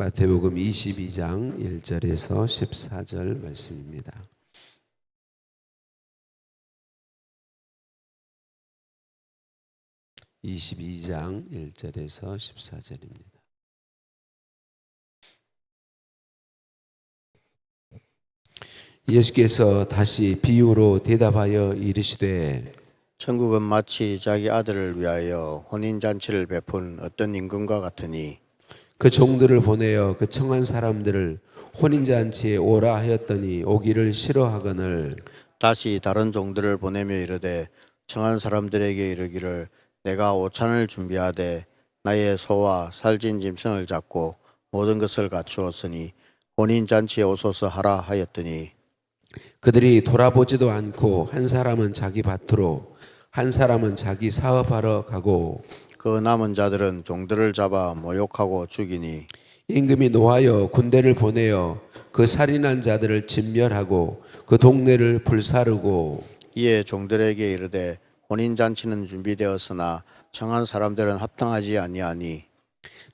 마태복음 22장 1절에서 14절 말씀입니다. (22장 1절에서 14절입니다) 예수께서 다시 비유로 대답하여 이르시되 천국은 마치 자기 아들을 위하여 혼인잔치를 베푼 어떤 임금과 같으니 그 종들을 보내어 그 청한 사람들을 혼인잔치에 오라 하였더니 오기를 싫어하거늘 다시 다른 종들을 보내며 이르되 청한 사람들에게 이르기를 내가 오찬을 준비하되 나의 소와 살진 짐승을 잡고 모든 것을 갖추었으니 혼인잔치에 오소서 하라 하였더니 그들이 돌아보지도 않고 한 사람은 자기 밭으로 한 사람은 자기 사업하러 가고 그 남은 자들은 종들을 잡아 모욕하고 죽이니 임금이 노하여 군대를 보내어 그 살인한 자들을 진멸하고 그 동네를 불사르고 이에 종들에게 이르되 혼인잔치는 준비되었으나 청한 사람들은 합당하지 아니하니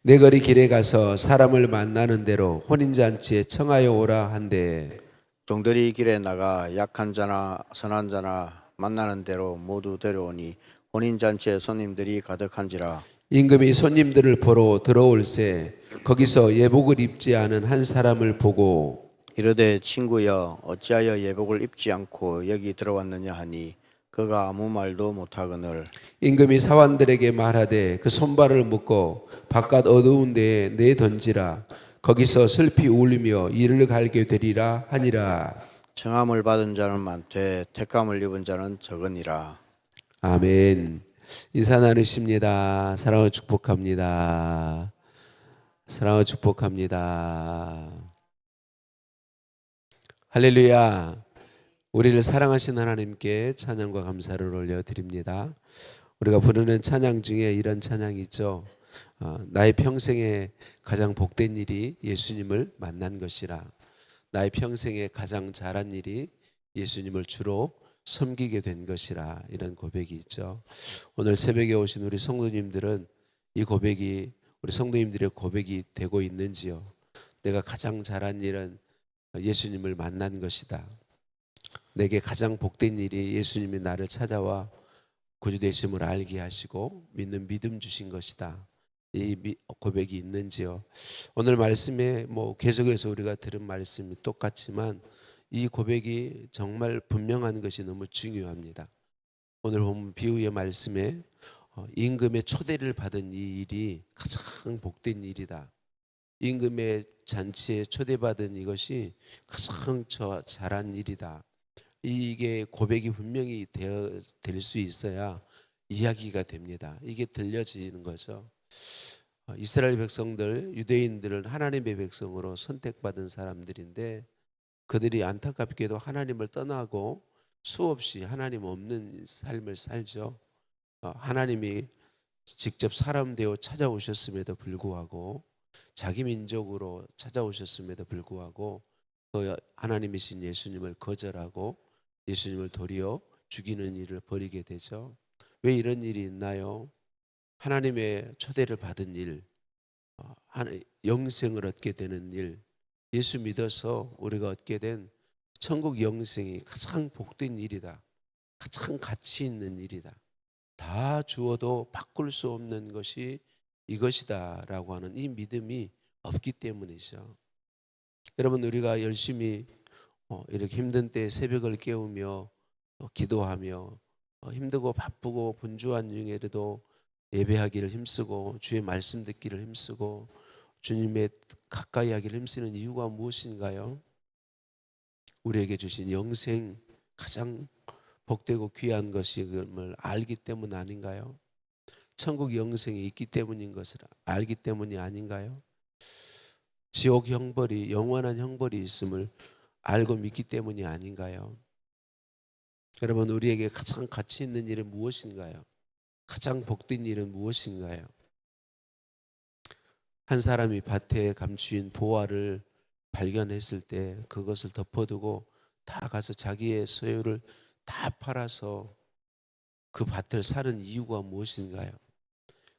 내 거리 길에 가서 사람을 만나는 대로 혼인잔치에 청하여 오라 한대 종들이 길에 나가 약한 자나 선한 자나 만나는 대로 모두 데려오니 혼인잔치에 손님들이 가득한지라. 임금이 손님들을 보러 들어올새 거기서 예복을 입지 않은 한 사람을 보고 이르되 친구여 어찌하여 예복을 입지 않고 여기 들어왔느냐 하니 그가 아무 말도 못하거늘 임금이 사환들에게 말하되 그 손발을 묶어 바깥 어두운 데에 내던지라 거기서 슬피 울며 이를 갈게 되리라 하니라. 청함을 받은 자는 많되 택감을 입은 자는 적으니라. 아멘. 인사 나누십니다. 사랑을 축복합니다. 사랑을 축복합니다. 할렐루야. 우리를 사랑하신 하나님께 찬양과 감사를 올려드립니다. 우리가 부르는 찬양 중에 이런 찬양이 있죠. 나의 평생에 가장 복된 일이 예수님을 만난 것이라. 나의 평생에 가장 잘한 일이 예수님을 주로 섬기게 된 것이라. 이런 고백이 있죠. 오늘 새벽에 오신 우리 성도님들은 이 고백이 우리 성도님들의 고백이 되고 있는지요? 내가 가장 잘한 일은 예수님을 만난 것이다. 내게 가장 복된 일이 예수님이 나를 찾아와 구주되심을 알게 하시고 믿는 믿음 주신 것이다. 이 고백이 있는지요? 오늘 말씀에 계속해서 우리가 들은 말씀이 똑같지만 이 고백이 정말 분명한 것이 너무 중요합니다. 오늘 보면 비유의 말씀에 임금의 초대를 받은 이 일이 가장 복된 일이다. 임금의 잔치에 초대받은 이것이 가장 잘한 일이다. 이게 고백이 분명히 될 수 있어야 이야기가 됩니다. 이게 들려지는 거죠. 이스라엘 백성들, 유대인들은 하나님의 백성으로 선택받은 사람들인데 그들이 안타깝게도 하나님을 떠나고 수없이 하나님 없는 삶을 살죠. 하나님이 직접 사람 되어 찾아오셨음에도 불구하고 자기 민족으로 찾아오셨음에도 불구하고 그 하나님이신 예수님을 거절하고 예수님을 도리어 죽이는 일을 벌이게 되죠. 왜 이런 일이 있나요? 하나님의 초대를 받은 일, 영생을 얻게 되는 일, 예수 믿어서 우리가 얻게 된 천국 영생이 가장 복된 일이다. 가장 가치 있는 일이다. 다 주어도 바꿀 수 없는 것이 이것이다 라고 하는 이 믿음이 없기 때문이죠. 여러분, 우리가 열심히 이렇게 힘든 때 새벽을 깨우며 기도하며 힘들고 바쁘고 분주한 중에도 예배하기를 힘쓰고 주의 말씀 듣기를 힘쓰고 주님의 가까이 하기를 힘쓰는 이유가 무엇인가요? 우리에게 주신 영생, 가장 복되고 귀한 것임을 알기 때문 아닌가요? 천국 영생이 있기 때문인 것을 알기 때문이 아닌가요? 지옥 형벌이, 영원한 형벌이 있음을 알고 믿기 때문이 아닌가요? 여러분, 우리에게 가장 가치 있는 일은 무엇인가요? 가장 복된 일은 무엇인가요? 한 사람이 밭에 감추인 보화를 발견했을 때 그것을 덮어두고 다 가서 자기의 소유를 다 팔아서 그 밭을 사는 이유가 무엇인가요?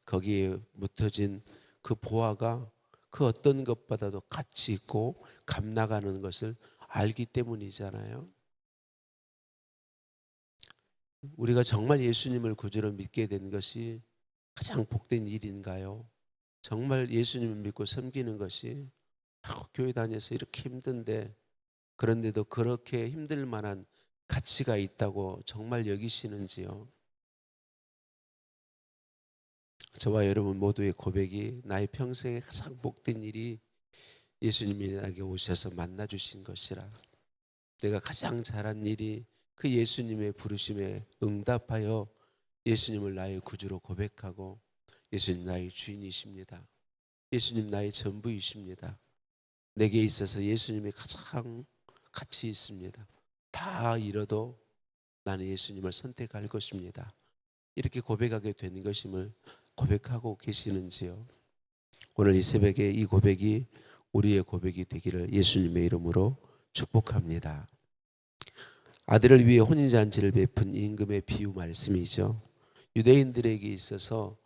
거기에 묻혀진 그 보화가 그 어떤 것보다도 가치 있고 값 나가는 것을 알기 때문이잖아요. 우리가 정말 예수님을 구주로 믿게 된 것이 가장 복된 일인가요? 정말 예수님을 믿고 섬기는 것이 교회 다녀서 이렇게 힘든데, 그런데도 그렇게 힘들 만한 가치가 있다고 정말 여기시는지요? 저와 여러분 모두의 고백이 나의 평생에 가장 복된 일이 예수님이 나에게 오셔서 만나 주신 것이라, 내가 가장 잘한 일이 그 예수님의 부르심에 응답하여 예수님을 나의 구주로 고백하고, 예수님 나의 주인이십니다, 예수님 나의 전부이십니다, 내게 있어서 예수님이 가장 가치 있습니다, 다 잃어도 나는 예수님을 선택할 것입니다, 이렇게 고백하게 되는 것임을 고백하고 계시는지요? 오늘 이 새벽에 이 고백이 우리의 고백이 되기를 예수님의 이름으로 축복합니다. 아들을 위해 혼인잔치를 베푼 임금의 비유 말씀이죠. 유대인들에게 있어서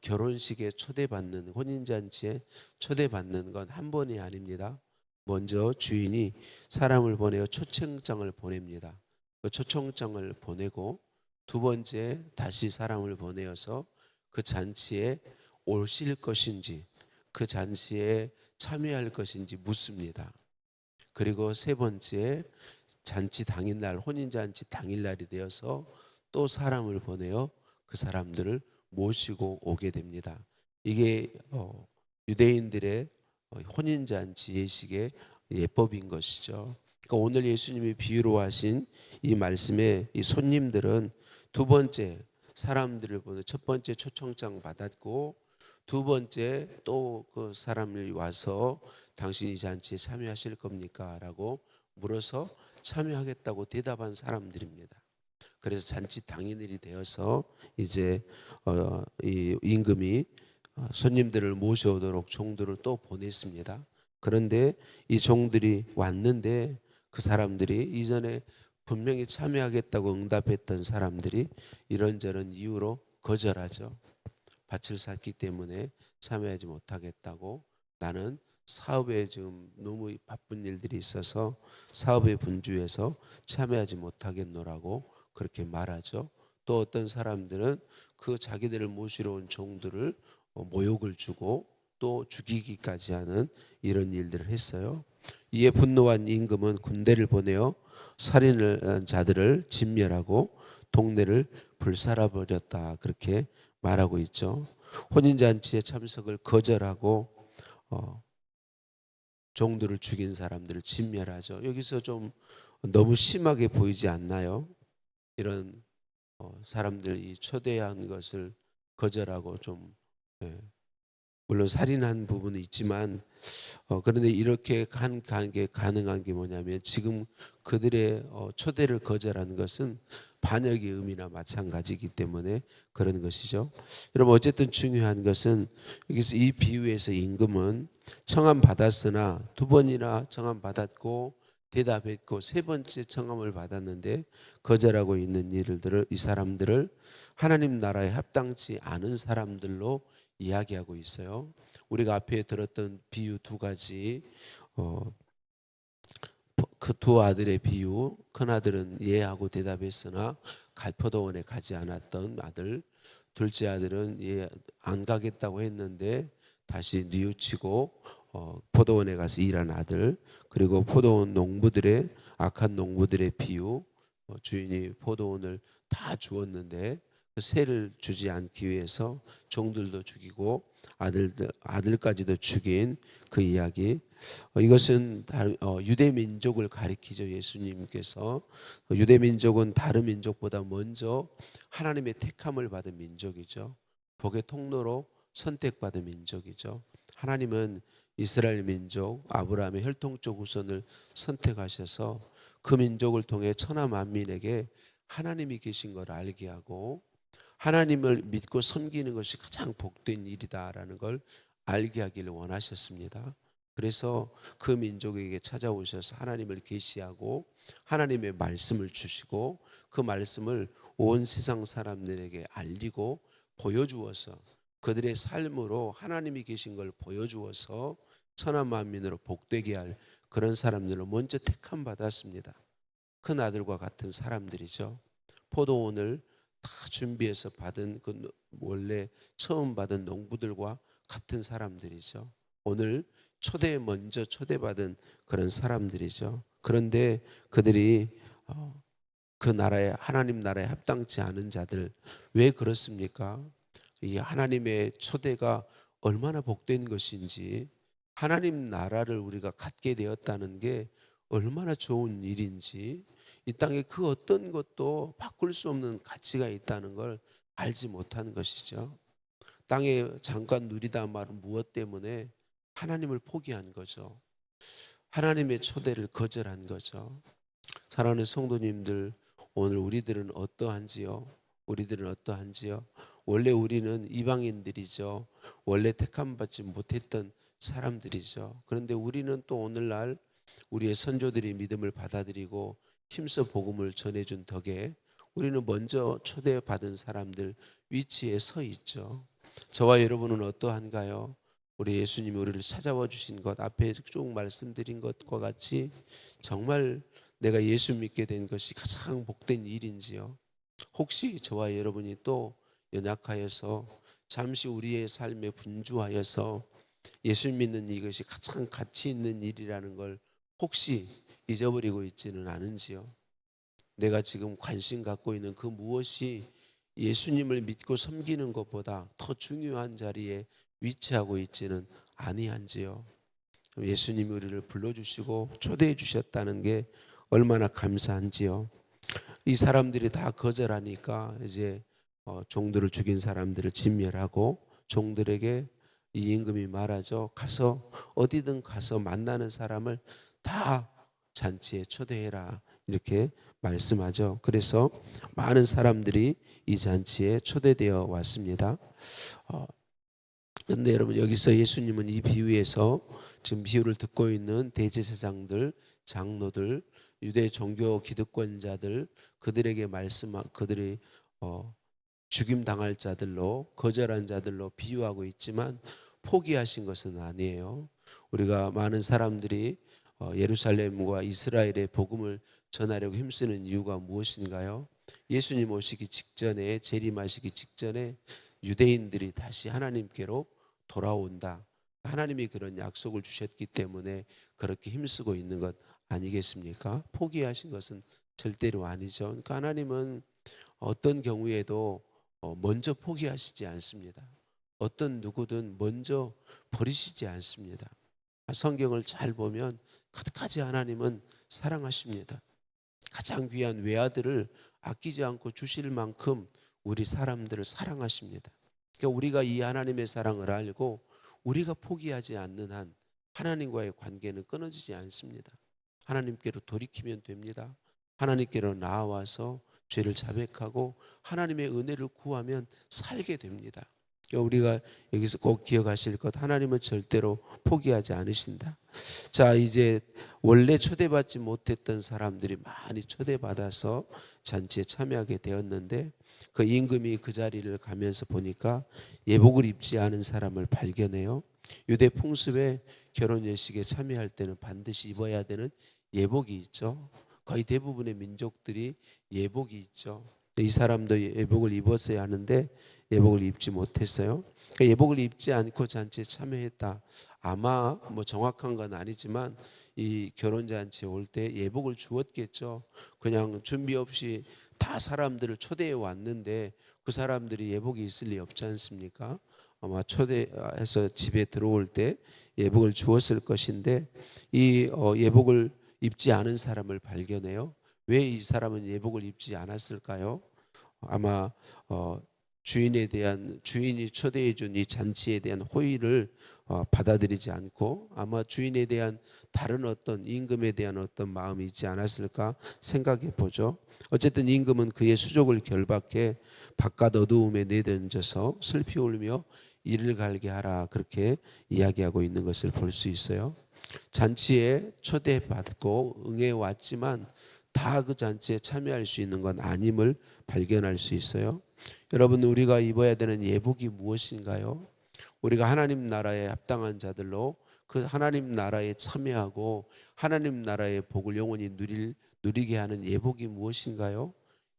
결혼식에 초대받는, 혼인잔치에 초대받는 건 한 번이 아닙니다. 먼저 주인이 사람을 보내어 초청장을 보냅니다. 그 초청장을 보내고 두 번째 다시 사람을 보내어서 그 잔치에 오실 것인지, 그 잔치에 참여할 것인지 묻습니다. 그리고 세 번째, 잔치 당일날, 혼인잔치 당일날이 되어서 또 사람을 보내어 그 사람들을 모시고 오게 됩니다. 이게 유대인들의 혼인잔치 예식의 예법인 것이죠. 그러니까 오늘 예수님이 비유로 하신 이 말씀에 이 손님들은 두 번째 사람들을 보내, 첫 번째 초청장 받았고 두 번째 또 그 사람이 와서 당신이 잔치에 참여하실 겁니까? 라고 물어서 참여하겠다고 대답한 사람들입니다. 그래서 잔치 당일이 되어서 이제 이 임금이 손님들을 모셔오도록 종들을 또 보냈습니다. 그런데 이 종들이 왔는데 그 사람들이 이전에 분명히 참여하겠다고 응답했던 사람들이 이런저런 이유로 거절하죠. 밭을 샀기 때문에 참여하지 못하겠다고, 나는 사업에 지금 너무 바쁜 일들이 있어서 사업에 분주해서 참여하지 못하겠노라고 그렇게 말하죠. 또 어떤 사람들은 그 자기들을 모시러 온 종들을 모욕을 주고 또 죽이기까지 하는 이런 일들을 했어요. 이에 분노한 임금은 군대를 보내어 살인을 한 자들을 진멸하고 동네를 불살아버렸다, 그렇게 말하고 있죠. 혼인잔치에 참석을 거절하고 종들을 죽인 사람들을 진멸하죠. 여기서 좀 너무 심하게 보이지 않나요? 이런 사람들이 초대한 것을 거절하고 좀, 물론 살인한 부분은 있지만 그런데 이렇게 한 게 가능한 게 뭐냐면, 지금 그들의 초대를 거절하는 것은 반역의 의미나 마찬가지이기 때문에 그런 것이죠. 여러분, 어쨌든 중요한 것은 여기서 이 비유에서 임금은 청함 받았으나 두 번이나 청함 받았고 대답했고 세 번째 청함을 받았는데 거절하고 있는 일들을, 이 사람들을 하나님 나라에 합당치 않은 사람들로 이야기하고 있어요. 우리가 앞에 들었던 비유 두 가지, 그 두 아들의 비유, 큰 아들은 예하고 대답했으나 포도원에 가지 않았던 아들, 둘째 아들은 예 안 가겠다고 했는데 다시 뉘우치고 포도원에 가서 일한 아들, 그리고 포도원 농부들의, 악한 농부들의 비유, 주인이 포도원을 다 주었는데 그 새를 주지 않기 위해서 종들도 죽이고 아들까지도 죽인 그 이야기. 이것은 유대 민족을 가리키죠. 예수님께서 유대 민족은 다른 민족보다 먼저 하나님의 택함을 받은 민족이죠. 복의 통로로 선택받은 민족이죠. 하나님은 이스라엘 민족, 아브라함의 혈통적 후손을 선택하셔서 그 민족을 통해 천하 만민에게 하나님이 계신 걸 알게 하고 하나님을 믿고 섬기는 것이 가장 복된 일이다라는 걸 알게 하기를 원하셨습니다. 그래서 그 민족에게 찾아오셔서 하나님을 계시하고 하나님의 말씀을 주시고 그 말씀을 온 세상 사람들에게 알리고 보여주어서 그들의 삶으로 하나님이 계신 걸 보여주어서 천하 만민으로 복되게 할 그런 사람들로 먼저 택함 받았습니다. 큰 아들과 같은 사람들이죠. 포도원을 다 준비해서 받은 그 원래 처음 받은 농부들과 같은 사람들이죠. 오늘 먼저 초대받은 그런 사람들이죠. 그런데 그들이 그 나라에 하나님 나라에 합당치 않은 자들, 왜 그렇습니까? 이 하나님의 초대가 얼마나 복된 것인지, 하나님 나라를 우리가 갖게 되었다는 게 얼마나 좋은 일인지, 이 땅에 그 어떤 것도 바꿀 수 없는 가치가 있다는 걸 알지 못하는 것이죠. 땅에 잠깐 누리다 말은 무엇 때문에? 하나님을 포기한 거죠. 하나님의 초대를 거절한 거죠. 사랑하는 성도님들, 오늘 우리들은 어떠한지요? 우리들은 어떠한지요? 원래 우리는 이방인들이죠. 원래 택함 받지 못했던 사람들이죠. 그런데 우리는 또 오늘날 우리의 선조들이 믿음을 받아들이고 힘써 복음을 전해준 덕에 우리는 먼저 초대받은 사람들 위치에 서 있죠. 저와 여러분은 어떠한가요? 우리 예수님이 우리를 찾아와 주신 것, 앞에 쭉 말씀드린 것과 같이 정말 내가 예수 믿게 된 것이 가장 복된 일인지요? 혹시 저와 여러분이 또 연약하여서 잠시 우리의 삶에 분주하여서 예수 믿는 이것이 가장 가치 있는 일이라는 걸 혹시 잊어버리고 있지는 않은지요? 내가 지금 관심 갖고 있는 그 무엇이 예수님을 믿고 섬기는 것보다 더 중요한 자리에 위치하고 있지는 아니한지요? 예수님이 우리를 불러주시고 초대해 주셨다는 게 얼마나 감사한지요. 이 사람들이 다 거절하니까 이제 종들을 죽인 사람들을 진멸하고 종들에게 이 임금이 말하죠. 가서 어디든 가서 만나는 사람을 다 잔치에 초대해라, 이렇게 말씀하죠. 그래서 많은 사람들이 이 잔치에 초대되어 왔습니다. 그런데 여러분, 여기서 예수님은 이 비유에서 지금 비유를 듣고 있는 대제사장들, 장로들, 유대 종교 기득권자들, 그들에게 그들이 죽임 당할 자들로, 거절한 자들로 비유하고 있지만 포기하신 것은 아니에요. 우리가 많은 사람들이 예루살렘과 이스라엘의 복음을 전하려고 힘쓰는 이유가 무엇인가요? 예수님 오시기 직전에, 재림하시기 직전에 유대인들이 다시 하나님께로 돌아온다, 하나님이 그런 약속을 주셨기 때문에 그렇게 힘쓰고 있는 것 아니겠습니까? 포기하신 것은 절대로 아니죠. 그러니까 하나님은 어떤 경우에도 먼저 포기하시지 않습니다. 어떤 누구든 먼저 버리시지 않습니다. 성경을 잘 보면 끝까지 하나님은 사랑하십니다. 가장 귀한 외아들을 아끼지 않고 주실 만큼 우리 사람들을 사랑하십니다. 그러니까 우리가 이 하나님의 사랑을 알고 우리가 포기하지 않는 한 하나님과의 관계는 끊어지지 않습니다. 하나님께로 돌이키면 됩니다. 하나님께로 나아와서 죄를 자백하고 하나님의 은혜를 구하면 살게 됩니다. 그러니까 우리가 여기서 꼭 기억하실 것, 하나님은 절대로 포기하지 않으신다. 자, 이제 원래 초대받지 못했던 사람들이 많이 초대받아서 잔치에 참여하게 되었는데, 그 임금이 그 자리를 가면서 보니까 예복을 입지 않은 사람을 발견해요. 유대 풍습에 결혼예식에 참여할 때는 반드시 입어야 되는 예복이 있죠. 거의 대부분의 민족들이 예복이 있죠. 이 사람도 예복을 입었어야 하는데 예복을 입지 못했어요. 그러니까 예복을 입지 않고 잔치에 참여했다. 아마 뭐 정확한 건 아니지만 이 결혼잔치에 올 때 예복을 주었겠죠. 그냥 준비 없이 다 사람들을 초대해 왔는데 그 사람들이 예복이 있을 리 없지 않습니까? 아마 초대해서 집에 들어올 때 예복을 주었을 것인데, 이 예복을 입지 않은 사람을 발견해요. 왜 이 사람은 예복을 입지 않았을까요? 아마 주인이 초대해 준 이 잔치에 대한 호의를 받아들이지 않고 아마 주인에 대한 다른 어떤 임금에 대한 어떤 마음이 있지 않았을까 생각해 보죠. 어쨌든 임금은 그의 수족을 결박해 바깥 어두움에 내던져서 슬피 울며 이를 갈게 하라, 그렇게 이야기하고 있는 것을 볼 수 있어요. 잔치에 초대받고 응해 왔지만 다 그 잔치에 참여할 수 있는 건 아님을 발견할 수 있어요. 여러분, 우리가 입어야 되는 예복이 무엇인가요? 우리가 하나님 나라에 합당한 자들로 그 하나님 나라에 참여하고 하나님 나라의 복을 영원히 누리게 하는 예복이 무엇인가요?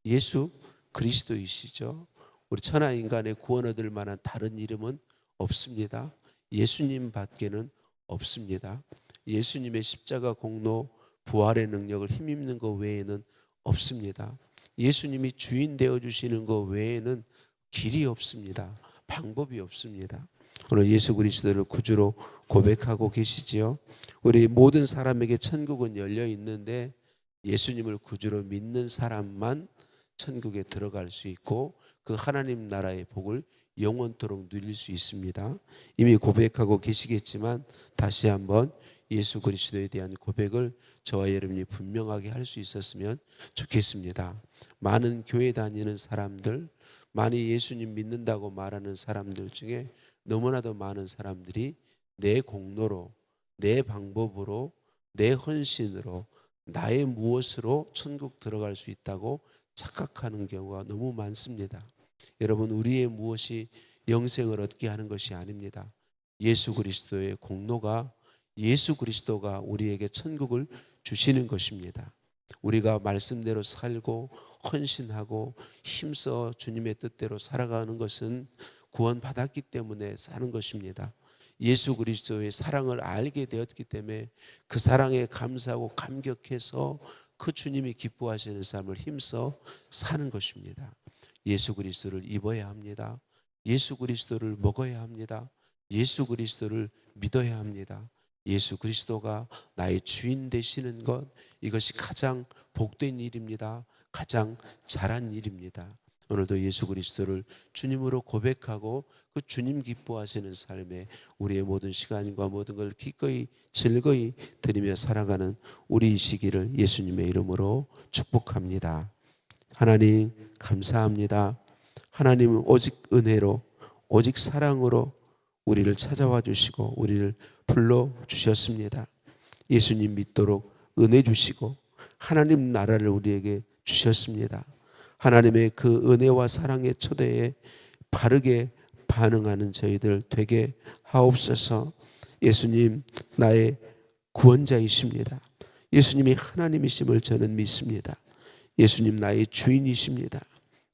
예수 그리스도이시죠. 우리 천하 인간의 구원 얻을 만한 다른 이름은 없습니다. 예수님 밖에는 없습니다. 예수님의 십자가 공로 부활의 능력을 힘입는 것 외에는 없습니다. 예수님이 주인 되어 주시는 것 외에는 길이 없습니다. 방법이 없습니다. 오늘 예수 그리스도를 구주로 고백하고 계시지요. 우리 모든 사람에게 천국은 열려 있는데 예수님을 구주로 믿는 사람만 천국에 들어갈 수 있고 그 하나님 나라의 복을 영원토록 누릴 수 있습니다. 이미 고백하고 계시겠지만 다시 한번 예수 그리스도에 대한 고백을 저와 여러분이 분명하게 할 수 있었으면 좋겠습니다. 많은 교회 다니는 사람들, 많이 예수님 믿는다고 말하는 사람들 중에 너무나도 많은 사람들이 내 공로로, 내 방법으로, 내 헌신으로, 나의 무엇으로 천국 들어갈 수 있다고 착각하는 경우가 너무 많습니다. 여러분, 우리의 무엇이 영생을 얻게 하는 것이 아닙니다. 예수 그리스도의 공로가, 예수 그리스도가 우리에게 천국을 주시는 것입니다. 우리가 말씀대로 살고 헌신하고 힘써 주님의 뜻대로 살아가는 것은 구원받았기 때문에 사는 것입니다. 예수 그리스도의 사랑을 알게 되었기 때문에 그 사랑에 감사하고 감격해서 그 주님이 기뻐하시는 삶을 힘써 사는 것입니다. 예수 그리스도를 입어야 합니다. 예수 그리스도를 먹어야 합니다. 예수 그리스도를 믿어야 합니다. 예수 그리스도가 나의 주인 되시는 것, 이것이 가장 복된 일입니다. 가장 잘한 일입니다. 오늘도 예수 그리스도를 주님으로 고백하고 그 주님 기뻐하시는 삶에 우리의 모든 시간과 모든 걸 기꺼이 즐거이 드리며 살아가는 우리이시기를 예수님의 이름으로 축복합니다. 하나님 감사합니다. 하나님은 오직 은혜로, 오직 사랑으로 우리를 찾아와 주시고 우리를 불러주셨습니다. 예수님 믿도록 은혜 주시고 하나님 나라를 우리에게 주셨습니다. 하나님의 그 은혜와 사랑의 초대에 바르게 반응하는 저희들 되게 하옵소서. 예수님 나의 구원자이십니다. 예수님이 하나님이심을 저는 믿습니다. 예수님 나의 주인이십니다.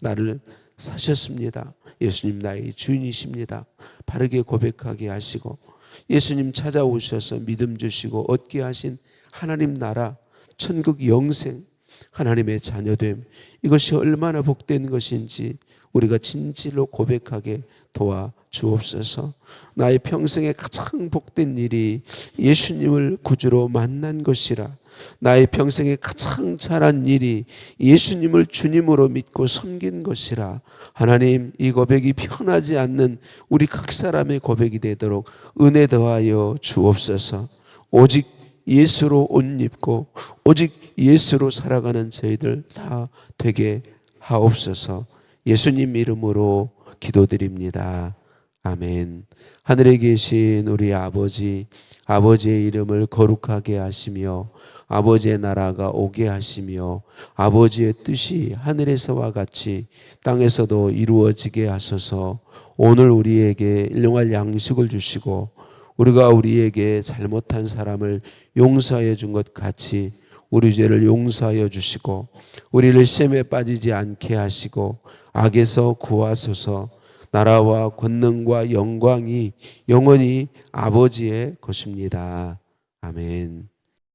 나를 사셨습니다. 예수님 나의 주인이십니다. 바르게 고백하게 하시고 예수님 찾아오셔서 믿음 주시고 얻게 하신 하나님 나라, 천국 영생, 하나님의 자녀됨, 이것이 얼마나 복된 것인지 우리가 진실로 고백하게 도와주옵소서. 나의 평생에 가장 복된 일이 예수님을 구주로 만난 것이라, 나의 평생에 가장 잘한 일이 예수님을 주님으로 믿고 섬긴 것이라. 하나님, 이 고백이 편하지 않는 우리 각 사람의 고백이 되도록 은혜 더하여 주옵소서. 오직 예수로 옷 입고 오직 예수로 살아가는 저희들 다 되게 하옵소서. 예수님 이름으로 기도드립니다. 아멘. 하늘에 계신 우리 아버지, 아버지의 이름을 거룩하게 하시며 아버지의 나라가 오게 하시며 아버지의 뜻이 하늘에서와 같이 땅에서도 이루어지게 하소서. 오늘 우리에게 일용할 양식을 주시고 우리가 우리에게 잘못한 사람을 용서하여 준 것 같이 우리 죄를 용서하여 주시고 우리를 시험에 빠지지 않게 하시고 악에서 구하소서. 나라와 권능과 영광이 영원히 아버지의 것입니다. 아멘.